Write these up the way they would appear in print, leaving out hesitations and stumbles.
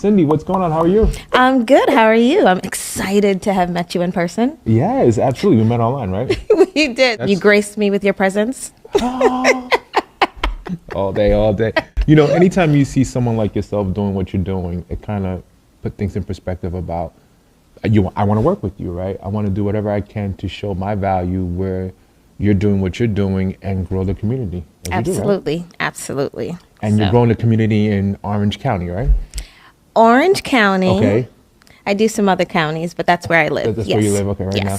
Cindy, what's going on? How are you? I'm good. How are you? I'm excited to have met you in person. Yes, absolutely. We met online, right? We did. You graced me with your presence. Oh, all day, all day. You know, anytime you see someone like yourself doing what you're doing, it kind of put things in perspective about I want to work with you, right? I want to do whatever I can to show my value where you're doing what you're doing and grow the community. Absolutely. You do, right? Absolutely. And you're growing the community in Orange County, right? Orange County. Okay. I do some other counties, but that's where I live. That's where you live, okay, right now.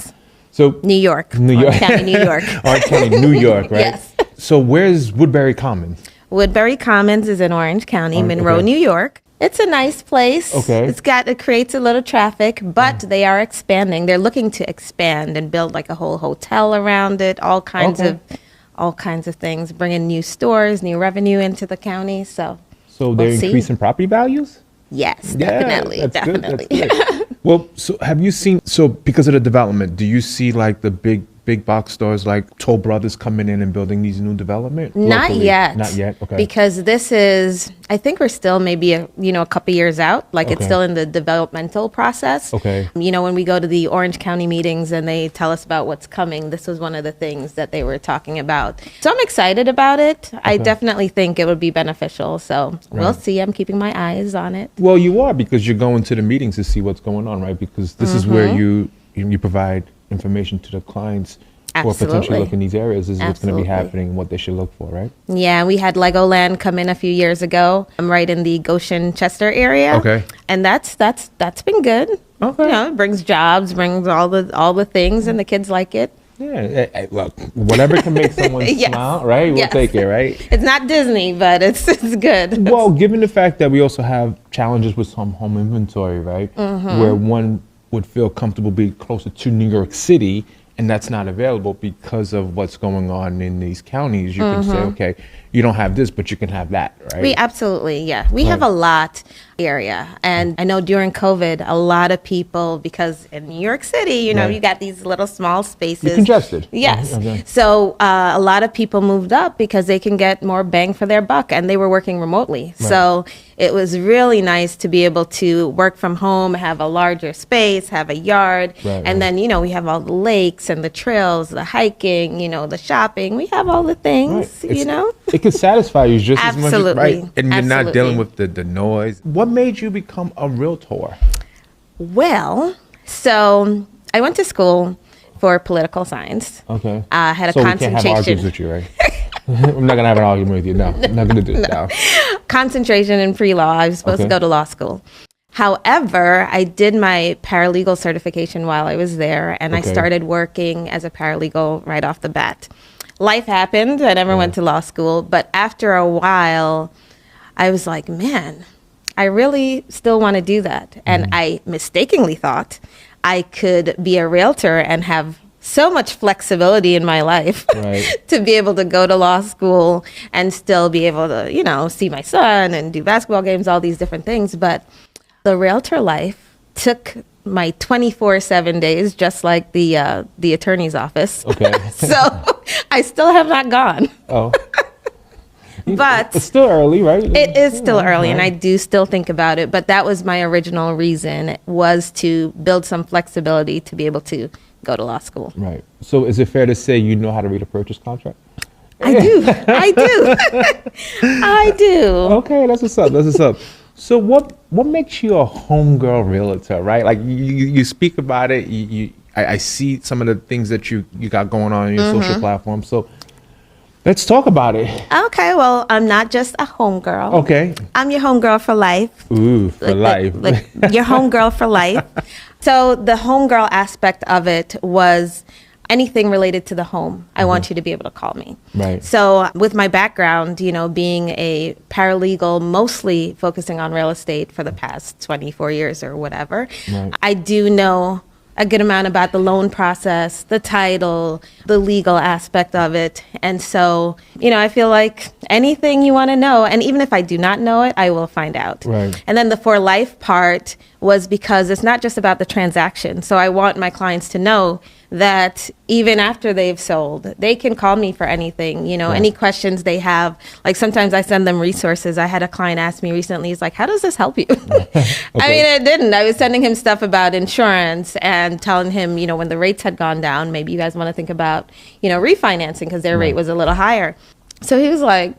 So New York. Orange County, New York. Orange County, New York, right? Yes. So where's Woodbury Commons? Woodbury Commons is in Orange County, Monroe, New York. It's a nice place. Okay. It creates a little traffic, but they are expanding. They're looking to expand and build like a whole hotel around it, all kinds of things, bringing new stores, new revenue into the county. So they're increasing property values? Yes, definitely. Definitely. Good. Well, so have you seen, because of the development, do you see like the big box stores like Toll Brothers coming in and building these new development? Not yet. Not yet, okay. Because this is, I think we're still maybe a couple years out. Like it's still in the developmental process. Okay. You know, when we go to the Orange County meetings and they tell us about what's coming, this was one of the things that they were talking about. So I'm excited about it. I definitely think it would be beneficial. So we'll see. I'm keeping my eyes on it. Well, you are, because you're going to the meetings to see what's going on, right? Because this is where you provide information to the clients who are potentially looking in these areas. This is what's going to be happening and what they should look for, right? Yeah, we had Legoland come in a few years ago. I'm right in the Goshen, Chester area. Okay. And that's been good. Okay. You know, it brings jobs, brings all the things, and the kids like it. Yeah, hey, look, whatever can make someone smile, right? We'll take it, right? It's not Disney, but it's good. Well, given the fact that we also have challenges with some home inventory, right? Where one would feel comfortable being closer to New York City, and that's not available because of what's going on in these counties. You can say, okay, you don't have this, but you can have that, right? We absolutely, we have a lot area. And I know during COVID, a lot of people, because in New York City, you know, you got these little small spaces. You're congested. Yes. Okay. So a lot of people moved up because they can get more bang for their buck, and they were working remotely. Right. So it was really nice to be able to work from home, have a larger space, have a yard. And then, you know, we have all the lakes and the trails, the hiking, you know, the shopping. We have all the things, you know. It can satisfy you just as much, right? And you're not dealing with the noise. What made you become a realtor? Well, so I went to school for political science. Okay. I had a concentration. We can't have arguments with you, right? I'm not going to have an argument with you. No, I'm not going to do it now. Concentration in pre-law. I was supposed to go to law school. However, I did my paralegal certification while I was there, and I started working as a paralegal right off the bat. Life happened. I never went to law school, but after a while, I was like, man, I really still want to do that. And I mistakenly thought I could be a realtor and have so much flexibility in my life to be able to go to law school and still be able to, you know, see my son and do basketball games, all these different things. But the realtor life took my 24/7 days, just like the attorney's office. Okay. So I still have not gone. Oh. But it's still early, right? It is still early, and I do still think about it. But that was my original reason, was to build some flexibility to be able to go to law school. Right. So is it fair to say you know how to read a purchase contract? I do. I do. Okay, that's what's up. So what makes you a homegirl realtor, right? Like you speak about it. I see some of the things that you got going on your social platform. So let's talk about it. Okay, well, I'm not just a homegirl. Okay. I'm your homegirl for life. Ooh, for life. Like your homegirl for life. So the homegirl aspect of it was anything related to the home. I want you to be able to call me. Right. So with my background, you know, being a paralegal, mostly focusing on real estate for the past 24 years or whatever, I do know a good amount about the loan process, the title, the legal aspect of it. And so, you know, I feel like anything you want to know, and even if I do not know it, I will find out. Right. And then the for life part was because it's not just about the transaction. So I want my clients to know that even after they've sold, they can call me for anything, any questions they have. Like sometimes I send them resources. I had a client ask me recently, he's like, how does this help you? Okay. I mean, it didn't. I was sending him stuff about insurance and telling him, when the rates had gone down, maybe you guys want to think about, refinancing because their rate was a little higher. So he was like,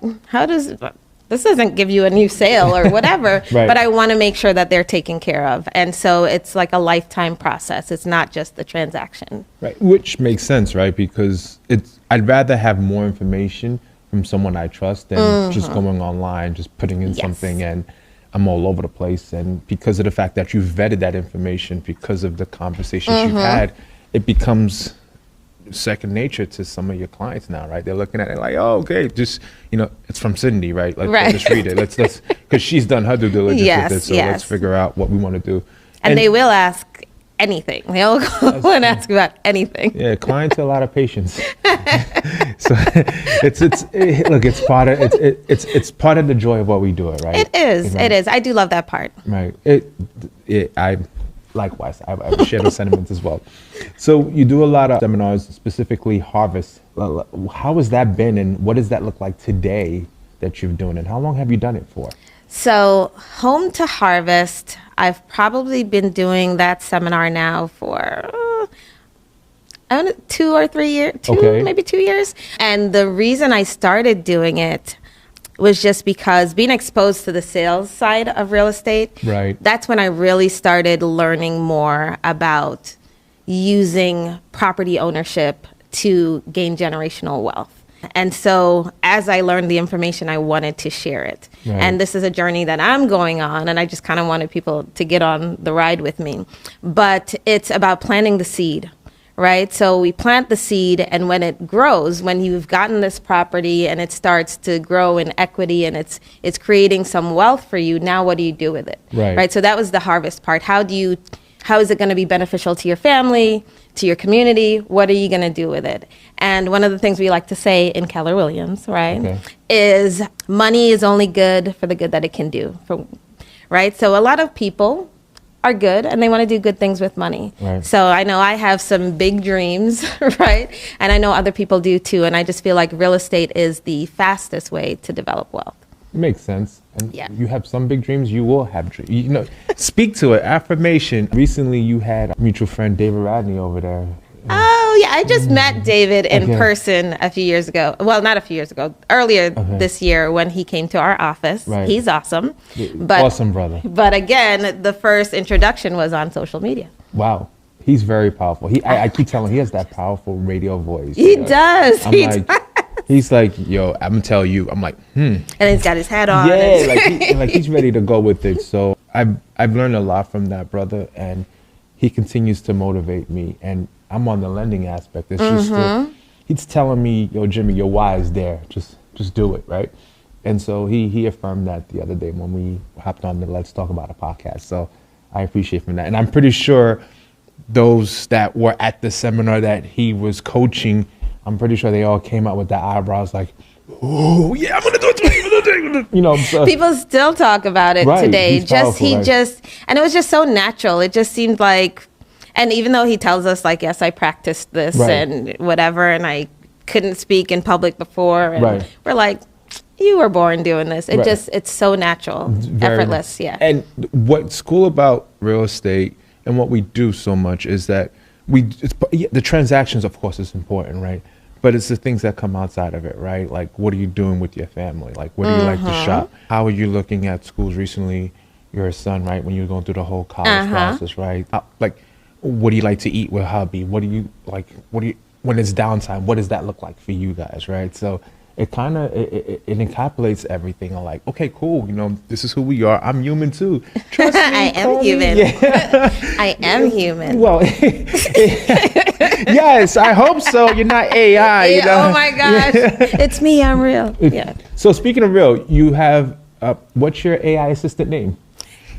this doesn't give you a new sale or whatever, but I want to make sure that they're taken care of. And so it's like a lifetime process. It's not just the transaction. Right. Which makes sense, right? Because I'd rather have more information from someone I trust than just going online, just putting in something and I'm all over the place. And because of the fact that you've vetted that information, because of the conversations you've had, it becomes second nature to some of your clients now, right? They're looking at it like, oh, okay, just, it's from Cindy, right? Let's just read it. Let's, because she's done her due diligence with it. So let's figure out what we want to do. And they will ask anything. They'll go and ask about anything. Yeah, clients have a lot of patience. So it's part of the joy of what we do, right? It is. It is. I do love that part. Right. Likewise, I share the sentiments as well. So you do a lot of seminars, specifically Harvest. How has that been, and what does that look like today that you're doing, and how long have you done it for? So Home to Harvest, I've probably been doing that seminar now for 2 or 3 years, maybe 2 years. And the reason I started doing it was just because being exposed to the sales side of real estate, that's when I really started learning more about using property ownership to gain generational wealth. And so as I learned the information, I wanted to share it. And this is a journey that I'm going on, and I just kind of wanted people to get on the ride with me. But it's about planting the seed. Right. So we plant the seed, and when it grows, when you've gotten this property and it starts to grow in equity and it's creating some wealth for you, now what do you do with it? Right. So that was the harvest part. How is it going to be beneficial to your family, to your community? What are you going to do with it? And one of the things we like to say in Keller Williams, is money is only good for the good that it can do. Right. So a lot of people are good and they want to do good things with money. So I know I have some big dreams, right? And I know other people do too. And I just feel like real estate is the fastest way to develop wealth. It makes sense. And you have some big dreams, you will have dreams. Speak to it. Affirmation. Recently you had a mutual friend, David Radney, over there. Oh, yeah. I just met David in person a few years ago. Well, not a few years ago. Earlier this year when he came to our office. He's awesome. Awesome brother. But again, the first introduction was on social media. Wow. He's very powerful. I keep telling him he has that powerful radio voice. He does. He's like, yo, I'm going to tell you. I'm like, And he's got his hat on. Yeah, he's ready to go with it. So I've learned a lot from that brother, and he continues to motivate me. And I'm on the lending aspect. It's just he's telling me, yo, Jimmy, your why is there. Just do it, right? And so he affirmed that the other day when we hopped on the Let's Talk About a podcast. So I appreciate him that. And I'm pretty sure those that were at the seminar that he was coaching, I'm pretty sure they all came out with their eyebrows like, oh, yeah, I'm going to do it. People still talk about it today. And it was just so natural. It just seemed like, and even though he tells us like, yes, I practiced this and whatever, and I couldn't speak in public before. And we're like, you were born doing this. It's so natural, effortless. Yeah. And what's cool about real estate and what we do so much is that the transactions, of course, is important, right? But it's the things that come outside of it, right? Like, what are you doing with your family? Like, what do you like to shop? How are you looking at schools recently? Your son, right? When you're going through the whole college process, right? What do you like to eat with hubby? What do you like? When it's downtime, what does that look like for you guys, right? So it kind of it encapsulates everything. I'm like, okay, cool. This is who we are. I'm human too. Trust me, I am human. I am human. Well, yes, I hope so. You're not AI. Oh my gosh, it's me. I'm real. Yeah. So speaking of real, you have what's your AI assistant name?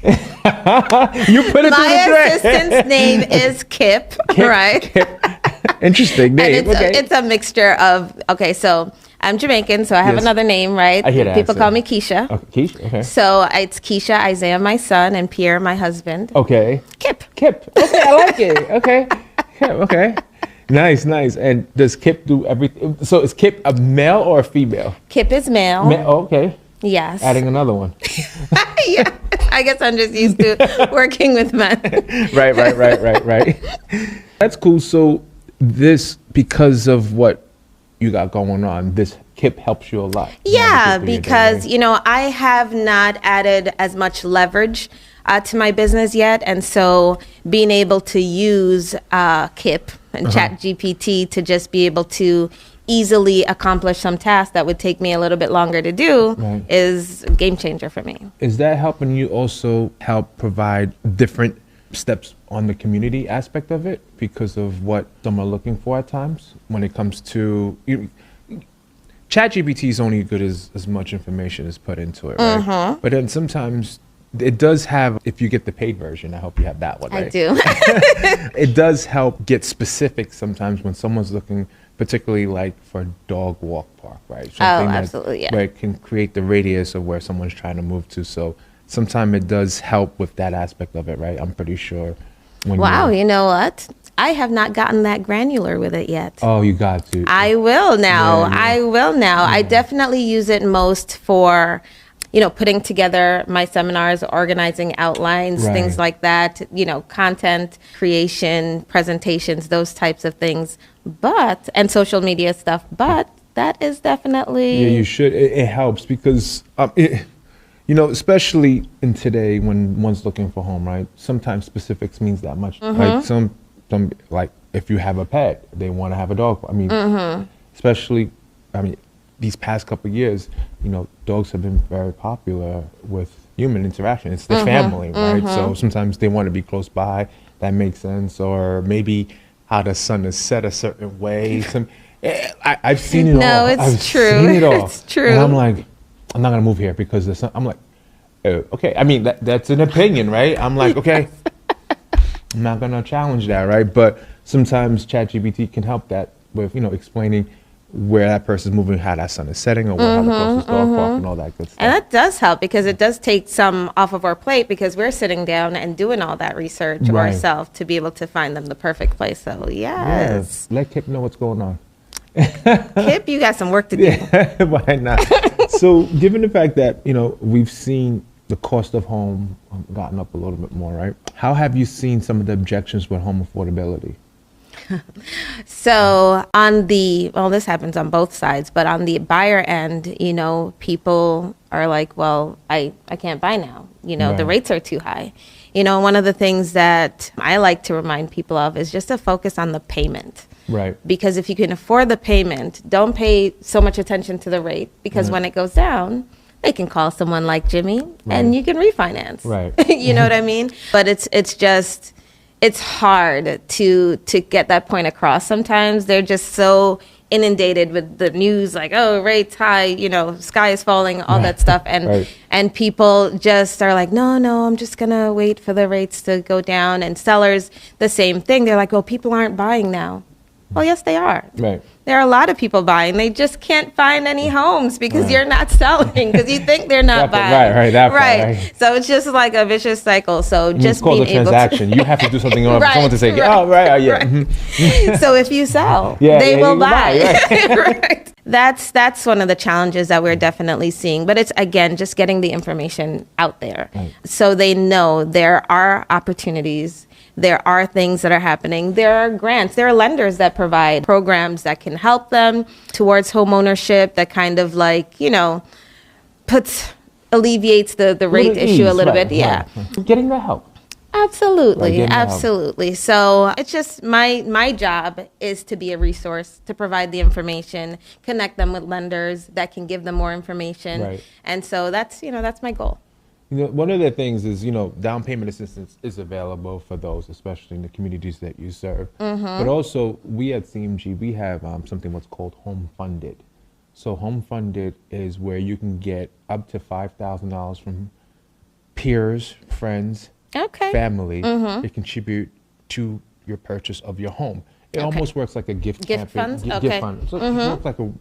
You put it My assistant's name is Kip, right? Kip. Interesting name. And it's a mixture of, so I'm Jamaican, so I have another name, right? I hear that. People call me Keisha. Keisha, okay. So it's Keisha, Isaiah, my son, and Pierre, my husband. Okay. Kip. Okay, I like it. Okay. Okay. Nice, nice. And does Kip do everything? So is Kip a male or a female? Kip is male. Okay. Yes. Adding another one. Yeah. I guess I'm just used to working with men. Right. That's cool. So this, because of what you got going on, this Kip helps you a lot. Yeah, because, I have not added as much leverage to my business yet. And so being able to use Kip and ChatGPT to just be able to easily accomplish some tasks that would take me a little bit longer to do is a game changer for me. Is that helping you also help provide different steps on the community aspect of it because of what some are looking for at times when it comes to ChatGPT is only good as much information is put into it, right? But then sometimes it does have, if you get the paid version, I hope you have that one, right? I do. It does help get specific sometimes when someone's looking, particularly like for a dog walk park, right? Something absolutely, yeah. Where it can create the radius of where someone's trying to move to. So sometimes it does help with that aspect of it, right? I'm pretty sure. Wow, you know what? I have not gotten that granular with it yet. Oh, you got to. I will now. Yeah. I will now. I definitely use it most for, putting together my seminars, organizing outlines, things like that, content creation, presentations, those types of things, and social media stuff. But that is definitely. Yeah, you should. It helps because, especially in today when one's looking for home, right? Sometimes specifics means that much. Like some like if you have a pet, they want to have a dog. I mean, especially, these past couple of years, dogs have been very popular with human interaction. It's the family, right? So sometimes they want to be close by. That makes sense. Or maybe how the sun is set a certain way. I've seen it all. No, it's true. Seen it all. It's true. And I'm like, I'm not gonna move here because the sun. I'm like, oh, okay. I mean, that's an opinion, right? I'm like, okay. I'm not gonna challenge that, right? But sometimes ChatGPT can help that with, explaining where that person's moving, how that sun is setting, or how the closest dog park and all that good stuff. And that does help because it does take some off of our plate because we're sitting down and doing all that research ourselves to be able to find them the perfect place. So yes. Let Kip know what's going on. Kip, you got some work to do. Yeah, why not? So given the fact that, we've seen the cost of home gotten up a little bit more, right? How have you seen some of the objections with home affordability? So this happens on both sides, but on the buyer end, people are like, well, I can't buy now. The rates are too high. One of the things that I like to remind people of is just to focus on the payment. Right. Because if you can afford the payment, don't pay so much attention to the rate because when it goes down, they can call someone like Jimmy and you can refinance. Right. You know what I mean? But it's hard to get that point across. Sometimes they're just so inundated with the news, like, oh, rates high, sky is falling, all that stuff. And people just are like, no, I'm just going to wait for the rates to go down. And sellers, the same thing. They're like, well, people aren't buying now. Well, yes, they are. Right. There are a lot of people buying. They just can't find any homes because you're not selling because you think they're not buying. Right. So it's just like a vicious cycle. So just being able transaction. You have to do something for someone to say, So if you sell, they will buy. Right. That's one of the challenges that we're definitely seeing. But it's, again, just getting the information out there so they know there are opportunities. There are things that are happening. There are grants. There are lenders that provide programs that can help them towards home ownership that kind of like, alleviates the rate issue a little bit. Yeah. Getting the help. Absolutely. So it's just my job is to be a resource, to provide the information, connect them with lenders that can give them more information. Right. And so that's my goal. One of the things is, down payment assistance is available for those, especially in the communities that you serve. But also, we at CMG, we have something what's called Home Funded. So Home Funded is where you can get up to $5,000 from peers, friends, family to contribute to your purchase of your home. It almost works like a gift fund. Gift fund. So it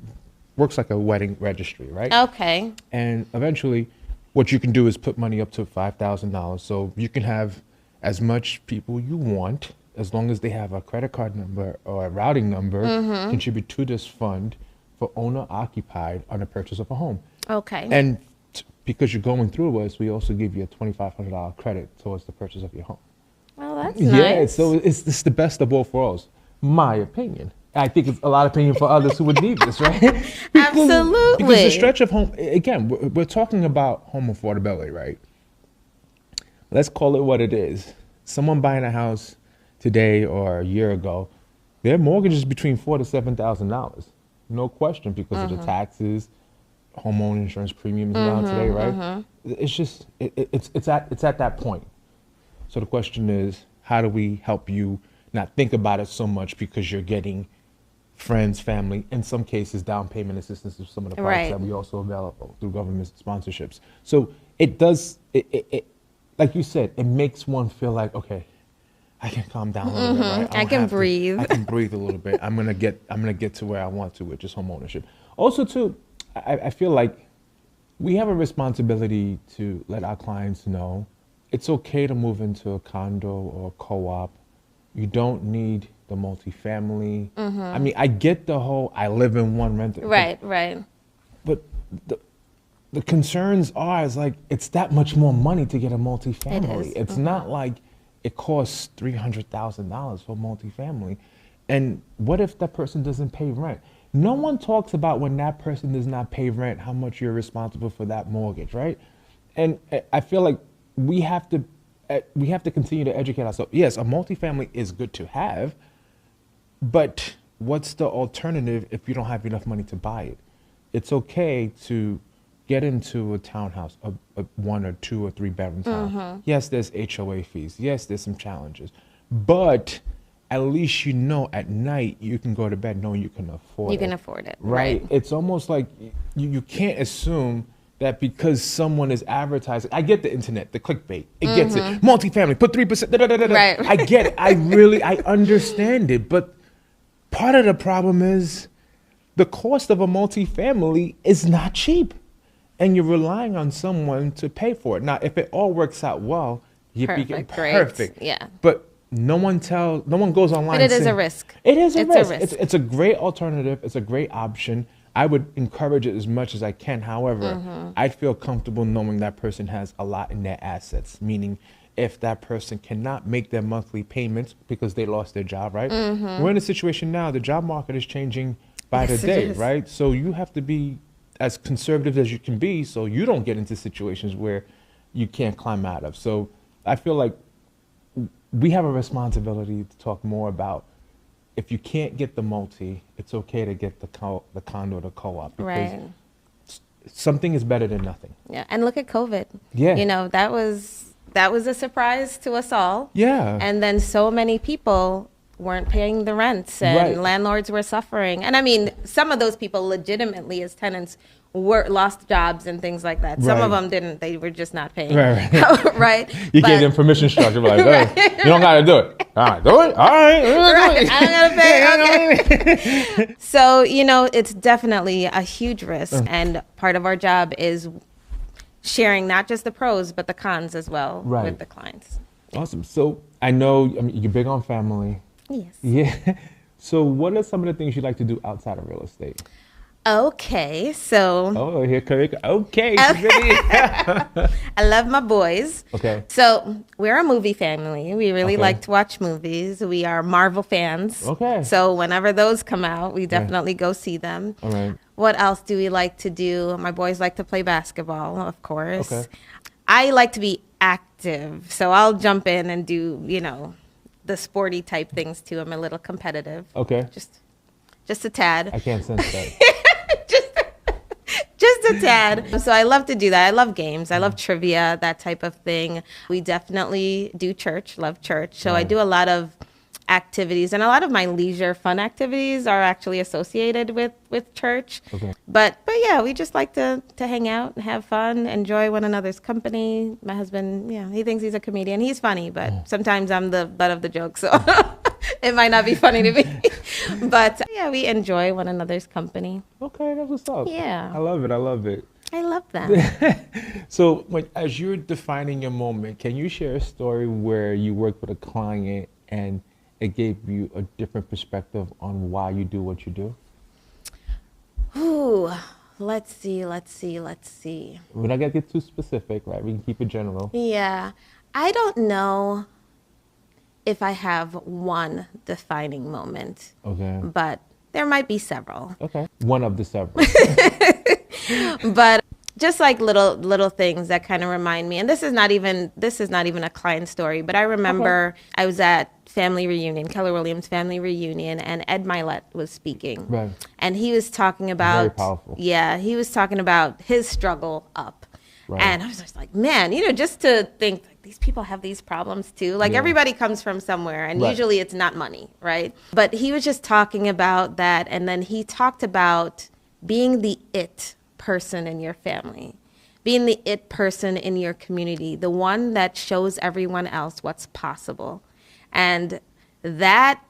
works like a wedding registry, right? Okay. And eventually, what you can do is put money up to $5,000. So you can have as much people you want as long as they have a credit card number or a routing number, contribute to this fund for owner occupied on the purchase of a home. Okay. And because you're going through us, we also give you a $2,500 credit towards the purchase of your home. Well, that's Yeah, nice. so it's the best of both worlds, my opinion. I think it's a lot of opinion for others who would need this, right? Absolutely. Because the stretch of home, again, we're talking about home affordability, right? Let's call it what it is. Someone buying a house today or a year ago, their mortgage is between $4,000 to $7,000, no question, because of the taxes, homeowner insurance premiums now today, right? It's just it's at that point. So the question is, how do we help you not think about it so much because you're getting friends, family, in some cases, down payment assistance of some of the products that we also available through government sponsorships. So it does, it like you said, it makes one feel like, okay, I can calm down a little bit, right? I can breathe. I can breathe a little bit. I'm gonna get to where I want to with just home ownership. Also, too, I feel like we have a responsibility to let our clients know it's okay to move into a condo or a co-op. You don't need the multifamily. I mean, I get the whole I live in one rental. Right. But the concerns are is like it's that much more money to get a multifamily. It's not like it costs $300,000 for multifamily. And what if that person doesn't pay rent? No one talks about when that person does not pay rent, how much you're responsible for that mortgage, right? And I feel like we have to continue to educate ourselves. Yes, a multifamily is good to have, but what's the alternative if you don't have enough money to buy it? It's okay to get into a townhouse, a 1 or 2 or 3 bedroom town. Yes, there's HOA fees. Yes, there's some challenges, but at least you know at night you can go to bed knowing you can afford it. You can afford it. Right. It's almost like you can't assume that because someone is advertising. I get the internet, the clickbait. It gets it. Multifamily, put 3%. Right. I get it. I understand it. But part of the problem is the cost of a multifamily is not cheap. And you're relying on someone to pay for it. Now, if it all works out well, Perfect. perfect. Yeah. But no one goes online. But it is a risk. It is a risk. risk. It's a great alternative. It's a great option. I would encourage it as much as I can. However, I'd feel comfortable knowing that person has a lot in their assets, meaning if that person cannot make their monthly payments because they lost their job, right? We're in a situation now, the job market is changing by the day, right? So you have to be as conservative as you can be so you don't get into situations where you can't climb out of. So I feel like we have a responsibility to talk more about if you can't get the multi, it's okay to get the condo or the co-op because something is better than nothing. Yeah, and look at COVID. Yeah. You know, that was a surprise to us all. Yeah. And then so many people weren't paying the rents and landlords were suffering. And I mean, some of those people legitimately as tenants lost jobs and things like that. Some of them didn't. They were just not paying. Right. You gave them permission structure. Like, hey, you don't got to do it. All right, do it. All right. I don't got to pay. Okay. So, you know, it's definitely a huge risk. And part of our job is sharing not just the pros, but the cons as well with the clients. Awesome. So I know you're big on family. Yes. Yeah. So what are some of the things you like to do outside of real estate? Okay, so. Oh, here come it. Okay. I love my boys. Okay. So we're a movie family. We really like to watch movies. We are Marvel fans. Okay. So whenever those come out, we definitely go see them. All right. What else do we like to do? My boys like to play basketball, of course. Okay. I like to be active. So I'll jump in and do, you know, the sporty type things too. I'm a little competitive. Okay. Just a tad. I can't sense that. Just a tad. So I love to do that. I love games. I love trivia, that type of thing. We definitely do church, love church. So I do a lot of activities, and a lot of my leisure fun activities are actually associated with church. Okay. But yeah, we just like to hang out and have fun, enjoy one another's company. My husband, yeah, he thinks he's a comedian. He's funny, but sometimes I'm the butt of the joke, so it might not be funny to me. But yeah, we enjoy one another's company. Okay, that's what's up. Yeah. I love it. I love that. So as you're defining your moment, can you share a story where you worked with a client and it gave you a different perspective on why you do what you do? Ooh, let's see. We're not gonna get too specific, right? We can keep it general. Yeah. I don't know if I have one defining moment. Okay. But there might be several. Okay. One of the several. But just like little things that kind of remind me, and this is not even a client story, but I remember I was at family reunion, Keller Williams family reunion, and Ed Milet was speaking. Right. And he was talking about, very powerful. Yeah, he was talking about his struggle up. Right. And I was just like, man, just to think like, these people have these problems too. Like everybody comes from somewhere, and usually it's not money, right? But he was just talking about that, and then he talked about being the it person in your family, being the it person in your community, the one that shows everyone else what's possible. And that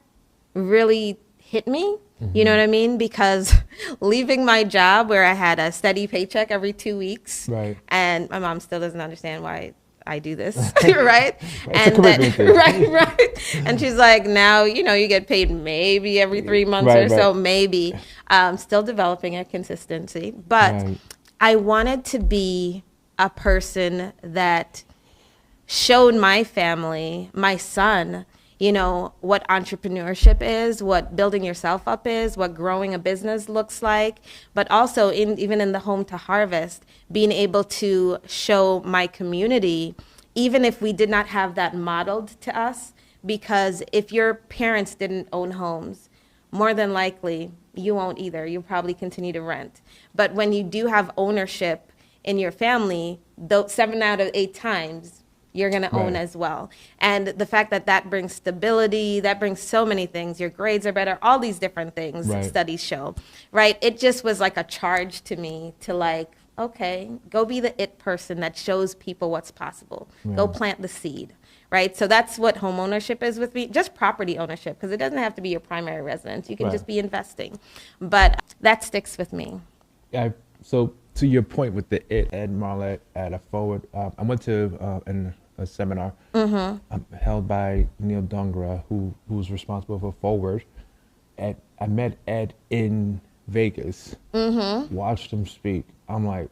really hit me, you know what I mean? Because leaving my job where I had a steady paycheck every 2 weeks, right? And my mom still doesn't understand why I do this, right? And then, right. And she's like, now, you get paid maybe every 3 months or so, maybe. Still developing a consistency. But I wanted to be a person that showed my family, my son, what entrepreneurship is, what building yourself up is, what growing a business looks like, but also even in the Home to Harvest, being able to show my community, even if we did not have that modeled to us, because if your parents didn't own homes, more than likely you won't either. You'll probably continue to rent. But when you do have ownership in your family, 7 out of 8 times, you're going to own as well. And the fact that brings stability, that brings so many things. Your grades are better, all these different things studies show, right? It just was like a charge to me to like, okay, go be the it person that shows people what's possible. Go plant the seed, right? So that's what home ownership is with me, just property ownership, because it doesn't have to be your primary residence. You can just be investing. But that sticks with me. So to your point with the it, Ed Marlett at a Forward, I went to a seminar held by Neil Dungra, who's responsible for Forward. I met Ed in Vegas, watched him speak. I'm like,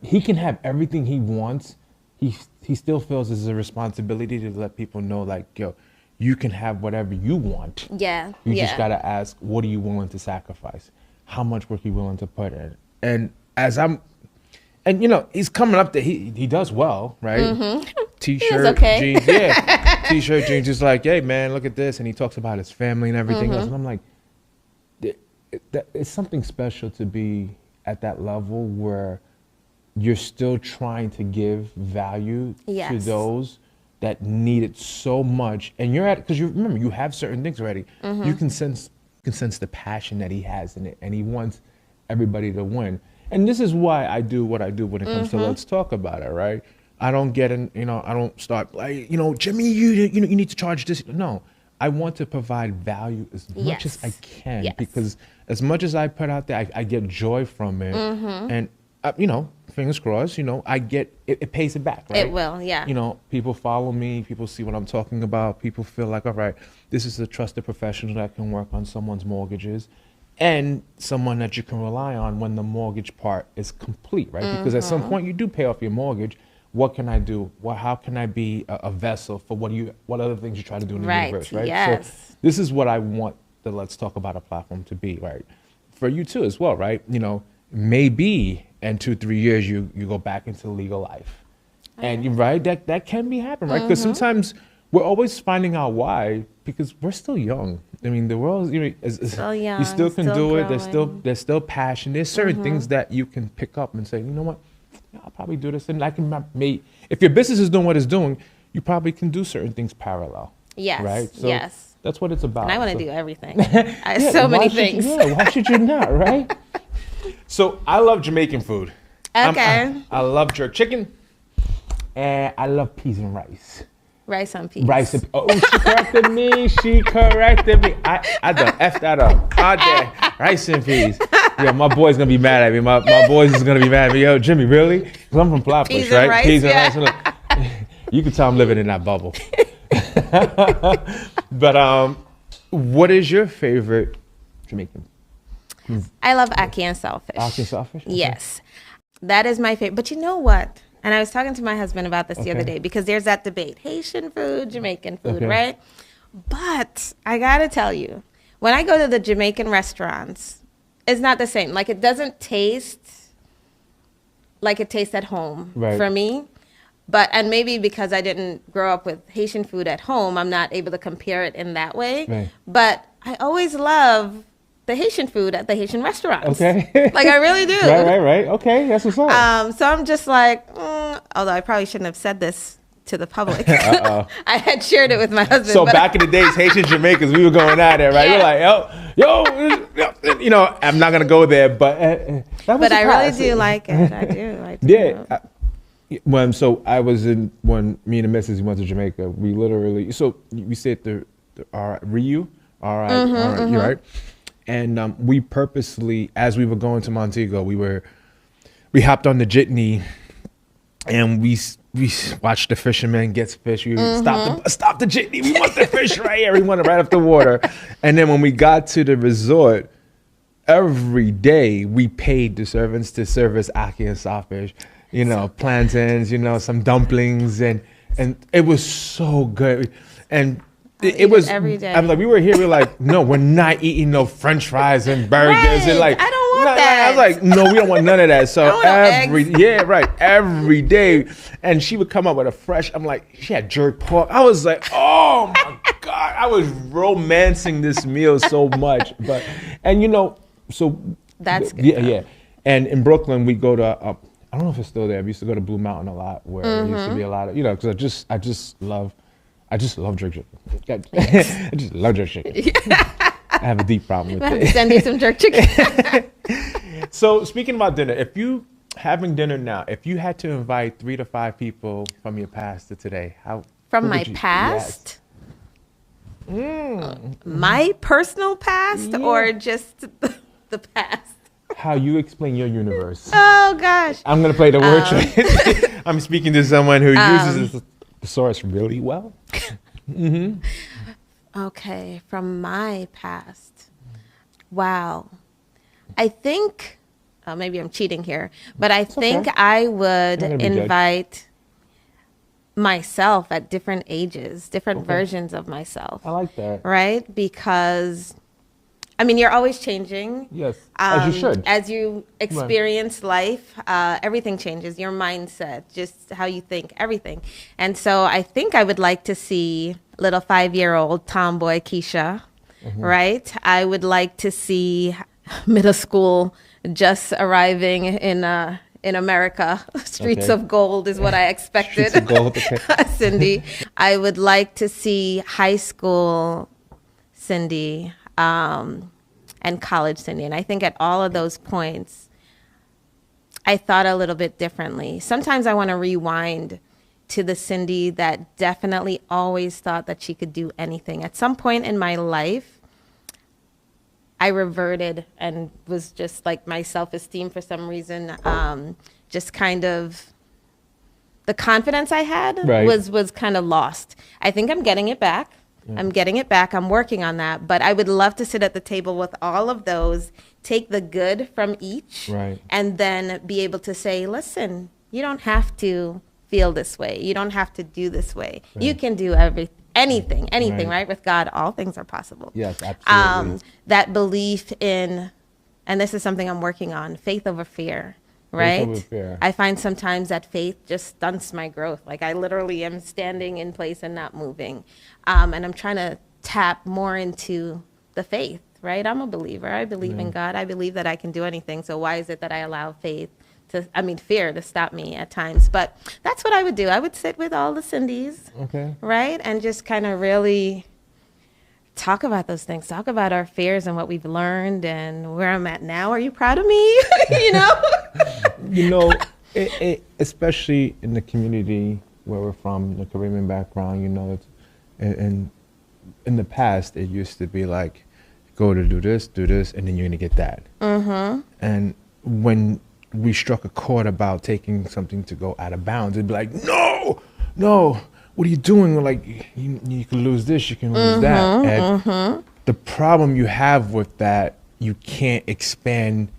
he can have everything he wants. He still feels it's a responsibility to let people know, like, yo, you can have whatever you want. Yeah. You just gotta ask, what are you willing to sacrifice? How much work are you willing to put in? And he's coming up there. He does well, right? T-shirt, jeans, T-shirt, jeans. Just like, hey man, look at this. And he talks about his family and everything else. And I'm like, it's something special to be at that level where you're still trying to give value to those that need it so much. And because remember, you have certain things already. You can sense the passion that he has in it, and he wants everybody to win. And this is why I do what I do when it comes to let's talk about it, right? I don't get in, I don't start like, Jimmy, you need to charge this. No, I want to provide value as much as I can, because as much as I put out there, I get joy from it. And, fingers crossed, I get, it pays it back, right? It will, yeah. People follow me, people see what I'm talking about, people feel like, all right, this is a trusted professional that can work on someone's mortgages, and someone that you can rely on when the mortgage part is complete, right? Because at some point you do pay off your mortgage. What can I do? How can I be a vessel for what other things you try to do in the universe, right? Yes. So this is what I want the Let's Talk About a platform to be, right? For you too as well, right? Maybe in 2-3 years you go back into legal life. And you're right, that can be happening, right? Because sometimes we're always finding out why, because we're still young. I mean, the world is still young, you still can do growing. it. There's still passion. There's certain things that you can pick up and say, you know what, I'll probably do this, and I can if your business is doing what it's doing, you probably can do certain things parallel. Yes. Right. So that's what it's about. And I want to do everything. I have so many things. Why should you not, right? So I love Jamaican food. Okay. I love jerk chicken, and I love peas and rice. Rice and peas. She corrected me. I done F that up. All day. Rice and peas. Yeah, my boy's gonna be mad at me. My boys is gonna be mad at me. Yo, Jimmy, really? Because I'm from Flatbush, right? Rice, peas and rice. You can tell I'm living in that bubble. But what is your favorite Jamaican? I love ackee and saltfish. Ackee and saltfish? Okay. Yes. That is my favorite. But you know what? And I was talking to my husband about this the other day, because there's that debate. Haitian food, Jamaican food, right? But I got to tell you, when I go to the Jamaican restaurants, it's not the same. Like, it doesn't taste like it tastes at home for me. But, and maybe because I didn't grow up with Haitian food at home, I'm not able to compare it in that way. Right. But I always love the Haitian food at the Haitian restaurants. Okay. Like, I really do. Right. Okay, that's what's up. So I'm just like, although I probably shouldn't have said this to the public. I had shared it with my husband. So back in the days, Haitian Jamaicans, we were going at it, right? Yeah. You're like, yo, you know, I'm not going to go there, but that was But I really do like it. I do. Yeah. When me and the missus went to Jamaica, we literally, so we stayed at the Riu, right? And we purposely, as we were going to Montego, we hopped on the jitney, and we watched the fisherman gets fish. We stop the jitney. We want the fish right here. We want it right off the water. And then when we got to the resort, every day we paid the servants to serve us ackee and saltfish. You know, plantains, you know, some dumplings, and it was so good. And it was every day. I'm like, we were here, we're like, no, we're not eating no French fries and burgers. Right. And like, I don't want that. I was like, no, we don't want none of that. So every day. And she would come up with a fresh, I'm like, she had jerk pork. I was like, oh my God, I was romancing this meal so much. And you know, so that's good. Yeah. And in Brooklyn, we go to I don't know if it's still there. We used to go to Blue Mountain a lot, where there used to be a lot of, you know, because I just love jerk chicken. I just love jerk chicken. I have a deep problem with it. Send you some jerk chicken. So speaking about dinner, if you having dinner now, if you had to invite 3 to 5 people from your past to today, from my past? My personal past, or just the past? How you explain your universe. Oh, gosh. I'm going to play the word choice. I'm speaking to someone who uses this thesaurus really well. Okay, from my past. Wow. I think, maybe I'm cheating here, but I think I would invite myself at different ages, different versions of myself. I like that. Right? Because, I mean, you're always changing. Yes, as you should. As you experience life, everything changes. Your mindset, just how you think, everything. And so I think I would like to see little 5-year-old tomboy Keisha, right? I would like to see middle school just arriving in America. Streets of gold is what I expected. Streets of gold, Cindy. I would like to see high school Cindy, and college Cindy. And I think at all of those points, I thought a little bit differently. Sometimes I want to rewind to the Cindy that definitely always thought that she could do anything. At some point in my life, I reverted and was just like, my self-esteem for some reason, just kind of, the confidence I had was kind of lost. I think I'm getting it back. I'm getting it back. I'm working on that. But I would love to sit at the table with all of those, take the good from each, and then be able to say, listen, you don't have to feel this way. You don't have to do this way. You can do anything, right? With God, all things are possible. Yes, absolutely. That belief in, and this is something I'm working on, faith over fear. Right? I find sometimes that faith just stunts my growth. Like, I literally am standing in place and not moving. And I'm trying to tap more into the faith, right? I'm a believer. I believe in God. I believe that I can do anything. So why is it that I allow fear to stop me at times? But that's what I would do. I would sit with all the Cindys, right? And just kind of really talk about those things, talk about our fears and what we've learned and where I'm at now. Are you proud of me? You know, especially in the community where we're from, the Caribbean background, you know, and in the past, it used to be like, go to do this, and then you're going to get that. And when we struck a chord about taking something to go out of bounds, it'd be like, no, what are you doing? Like, you can lose this, you can lose that. And the problem you have with that, you can't expand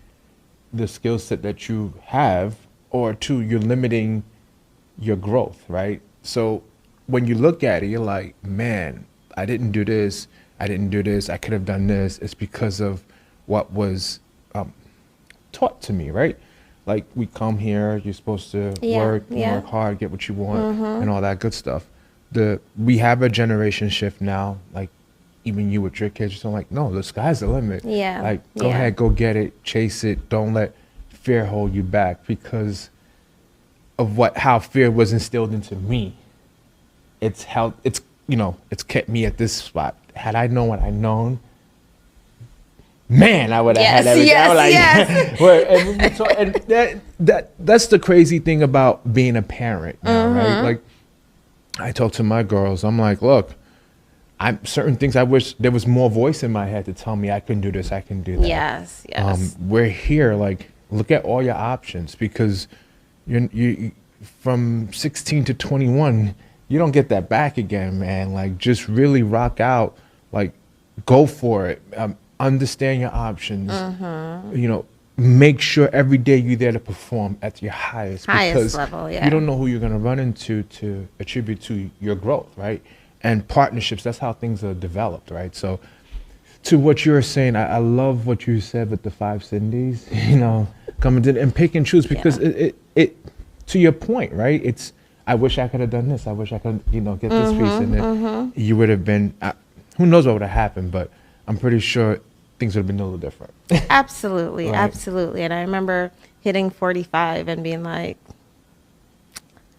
the skill set that you have, or two, you're limiting your growth, right? So when you look at it, you're like, man, I didn't do this, I could have done this. It's because of what was taught to me, right? Like, we come here, you're supposed to work hard, get what you want, and all that good stuff. We have a generation shift now, like, even you with your kids, you're like, no, the sky's the limit. Yeah. Like, go ahead, go get it, chase it. Don't let fear hold you back, because of how fear was instilled into me. It's kept me at this spot. Had I known what I known, man, I would have had everything. And that's the crazy thing about being a parent now, right? Like, I talk to my girls, I'm like, look, certain things I wish there was more voice in my head to tell me I can do this, I can do that. Yes. We're here, like, look at all your options, because you from 16 to 21, you don't get that back again, man. Like, just really rock out, like, go for it. Understand your options. Make sure every day you're there to perform at your highest level. You don't know who you're going to run into to attribute to your growth, right? And partnerships, that's how things are developed, right? So to what you're saying, I love what you said with the 5 Cindy's, coming to and pick and choose, because it to your point, right? It's, I wish I could have done this. I wish I could, get this piece, and then you would have been, who knows what would have happened, but I'm pretty sure things would have been a little different. Absolutely, Right. absolutely. And I remember hitting 45 and being like,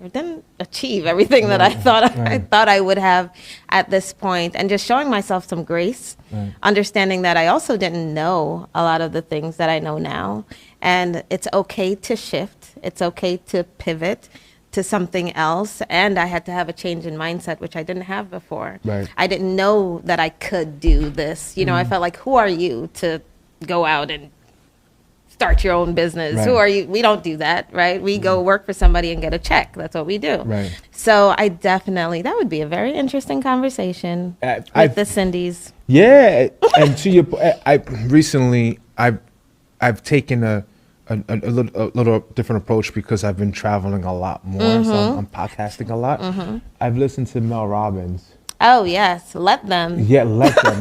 I didn't achieve everything that I thought I would have at this point, and just showing myself some grace, understanding that I also didn't know a lot of the things that I know now, and it's okay to shift, it's okay to pivot to something else, and I had to have a change in mindset, which I didn't have before. Right. I didn't know that I could do this. I felt like, who are you to go out and start your own business? Right. Who are you? We don't do that, right? We go work for somebody and get a check. That's what we do. Right. So that would be a very interesting conversation with the Cindy's. Yeah, and to your point, I've taken a little different approach, because I've been traveling a lot more, so I'm podcasting a lot. I've listened to Mel Robbins. Oh yes, let them. Yeah, let them.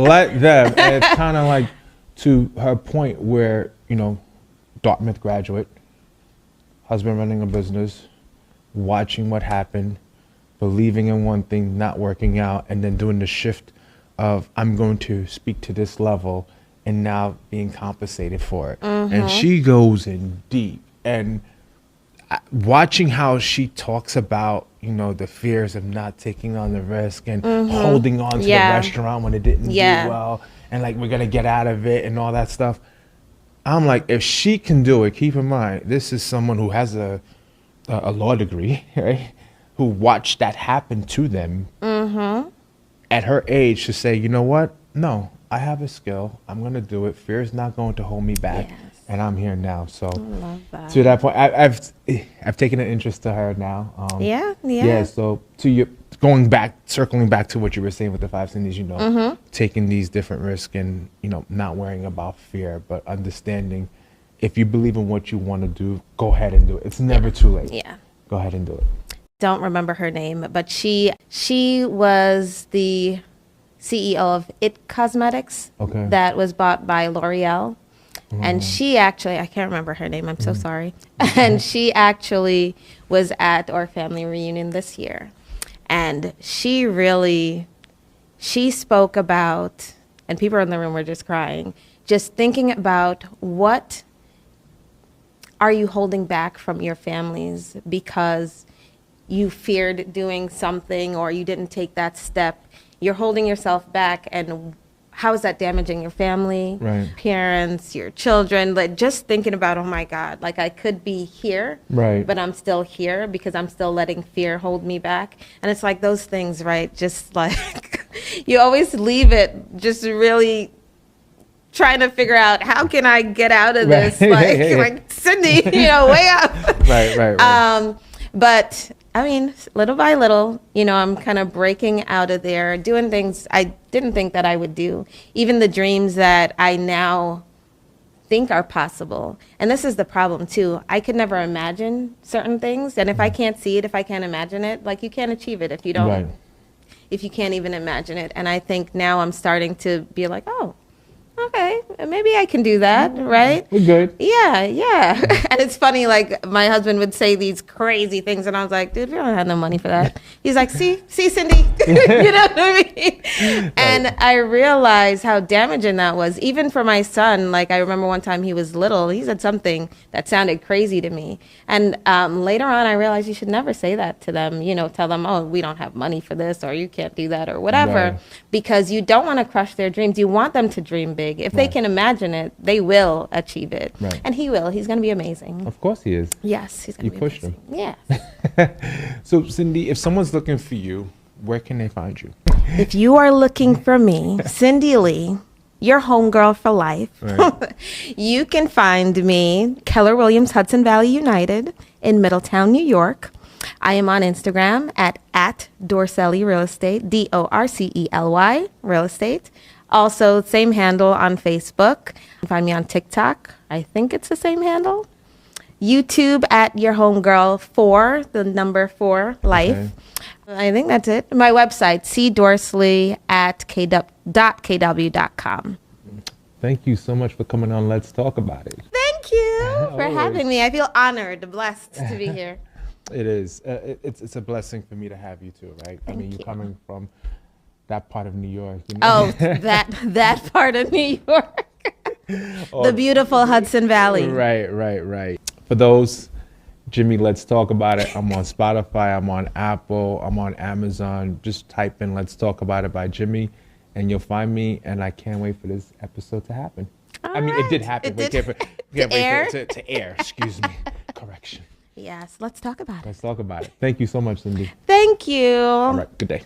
Let them. And it's kind of like, to her point, where, Dartmouth graduate, husband running a business, watching what happened, believing in one thing, not working out, and then doing the shift of, I'm going to speak to this level, and now being compensated for it. And she goes in deep, and watching how she talks about, the fears of not taking on the risk, and holding on to the restaurant when it didn't do well, and like, we're gonna get out of it and all that stuff. I'm like, if she can do it, keep in mind, this is someone who has a law degree, right? Who watched that happen to them at her age, to say, you know what? No, I have a skill. I'm going to do it. Fear is not going to hold me back. Yes. And I'm here now. So I love that. to that point, I've taken an interest to her now. Yeah. So circling back to what you were saying with the 5 Cindy's, taking these different risks, and, not worrying about fear, but understanding, if you believe in what you want to do, go ahead and do it. It's never too late. Yeah. Go ahead and do it. Don't remember her name, but she was the CEO of It Cosmetics, that was bought by L'Oreal. And she actually, I can't remember her name, I'm so sorry. And she actually was at our family reunion this year. And she spoke about, and people in the room were just crying, just thinking about, what are you holding back from your families because you feared doing something, or you didn't take that step? You're holding yourself back, and how is that damaging your family, parents, your children? Like, just thinking about, oh my God, like, I could be here, but I'm still here because I'm still letting fear hold me back. And it's like those things, right? Just like, you always leave it just really trying to figure out, how can I get out of this? Like Cindy, way up. Right. But I mean, little by little, I'm kind of breaking out of there, doing things I didn't think that I would do. Even the dreams that I now think are possible. And this is the problem too. I could never imagine certain things. And if I can't see it, if I can't imagine it, like you can't achieve it if you don't, Right. if you can't even imagine it. And I think now I'm starting to be like, oh, okay, maybe I can do that, right? We're good. Yeah. And it's funny, like my husband would say these crazy things, and I was like, dude, we don't have no money for that. He's like, see, Cindy, you know what I mean? And I realized how damaging that was, even for my son. Like I remember one time he was little, he said something that sounded crazy to me. And later on, I realized you should never say that to them, tell them, oh, we don't have money for this, or you can't do that, or whatever, Right. because you don't want to crush their dreams. You want them to dream big. If they can imagine it, they will achieve it. Right. And he will. He's going to be amazing. Of course he is. Yes, he's going You to be pushed amazing. him. Yeah. So, Cindy, if someone's looking for you, where can they find you? If you are looking for me, Cindy Lee, your homegirl for life, Right. you can find me, Keller Williams Hudson Valley United in Middletown, New York. I am on Instagram at Dorcelli Real Estate, DORCELY Real Estate. Also, same handle on Facebook. You can find me on TikTok. I think it's the same handle. YouTube at your homegirl 4, the number 4 life. Okay. I think that's it. My website, cdorsley at kw.com. Thank you so much for coming on. Let's talk about it. Thank you for Always. having me. I feel honored, blessed to be here. It is. It's a blessing for me to have you too, right? I mean, you're coming from that part of New York. Oh, that part of New York. The beautiful Hudson Valley. Right. For those, Jimmy, let's talk about it. I'm on Spotify. I'm on Apple. I'm on Amazon. Just type in "Let's Talk About It" by Jimmy, and you'll find me. And I can't wait for this episode to happen. All I mean, it did right. happen. It Wait, did. can't To wait air? to air. Excuse me. Correction. Yes, let's talk about it. Let's talk about it. Thank you so much, Cindy. Thank you. All right. Good day.